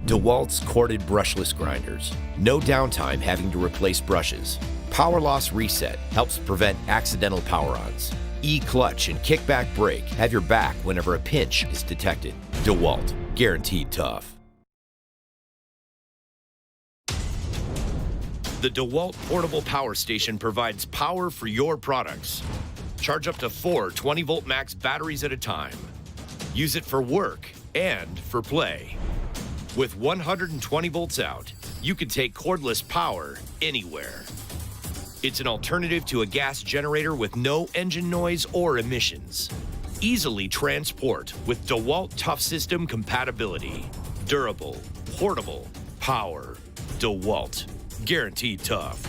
Dewalt's corded brushless grinders. No downtime having to replace brushes. Power loss reset helps prevent accidental power-ons. E-clutch and kickback brake have your back whenever a pinch is detected. Dewalt, guaranteed tough. The Dewalt portable power station provides power for your products. Charge up to 4 20-volt max batteries at a time. Use it for work and for play. With 120 volts out, you can take cordless power anywhere. It's an alternative to a gas generator with no engine noise or emissions. Easily transport with Dewalt Tough System compatibility. Durable, portable, power. Dewalt, guaranteed tough.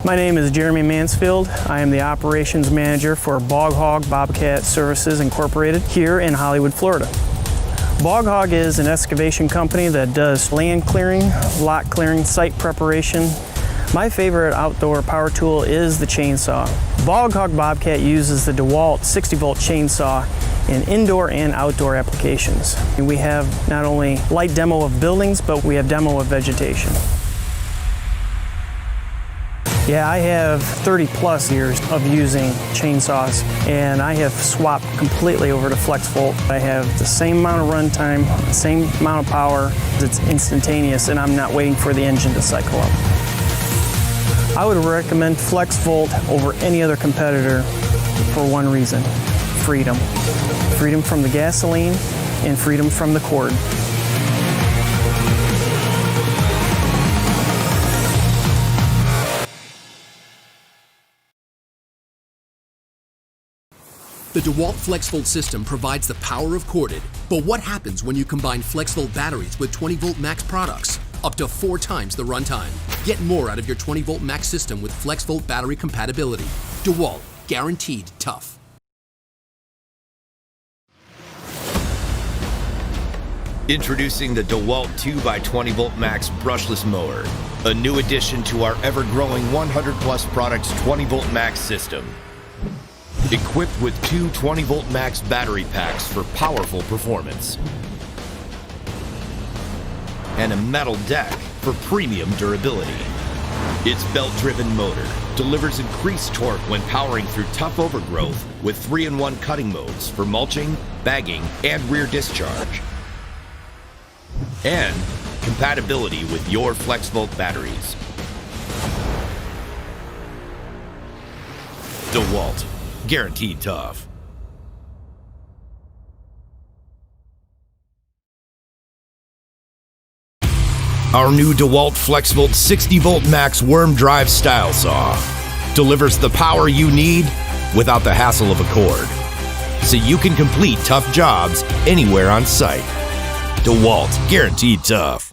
My name is Jeremy Mansfield. I am the operations manager for Bog Hog Bobcat Services Incorporated here in Hollywood, Florida. Bog Hog is an excavation company that does land clearing, lot clearing, site preparation. My favorite outdoor power tool is the chainsaw. Bog Hog Bobcat uses the Dewalt 60-volt chainsaw in indoor and outdoor applications. And we have not only light demo of buildings, but we have demo of vegetation. Yeah, I have 30 plus years of using chainsaws, and I have swapped completely over to FlexVolt. I have the same amount of runtime, the same amount of power. It's instantaneous, and I'm not waiting for the engine to cycle up. I would recommend FlexVolt over any other competitor for one reason: freedom. Freedom from the gasoline and freedom from the cord. The Dewalt FlexVolt system provides the power of corded, but what happens when you combine FlexVolt batteries with 20-volt max products? Up to 4 times the runtime. Get more out of your 20-volt max system with FlexVolt battery compatibility. Dewalt, guaranteed tough. Introducing the Dewalt 2x20-volt max brushless mower, a new addition to our ever-growing 100-plus products 20-volt max system. Equipped with 2 20-volt max battery packs for powerful performance. And a metal deck for premium durability. Its belt-driven motor delivers increased torque when powering through tough overgrowth with 3-in-1 cutting modes for mulching, bagging, and rear discharge. And compatibility with your FlexVolt batteries. Dewalt, guaranteed tough. Our new Dewalt FlexVolt 60-volt max worm drive style saw delivers the power you need without the hassle of a cord, so you can complete tough jobs anywhere on site. Dewalt, guaranteed tough.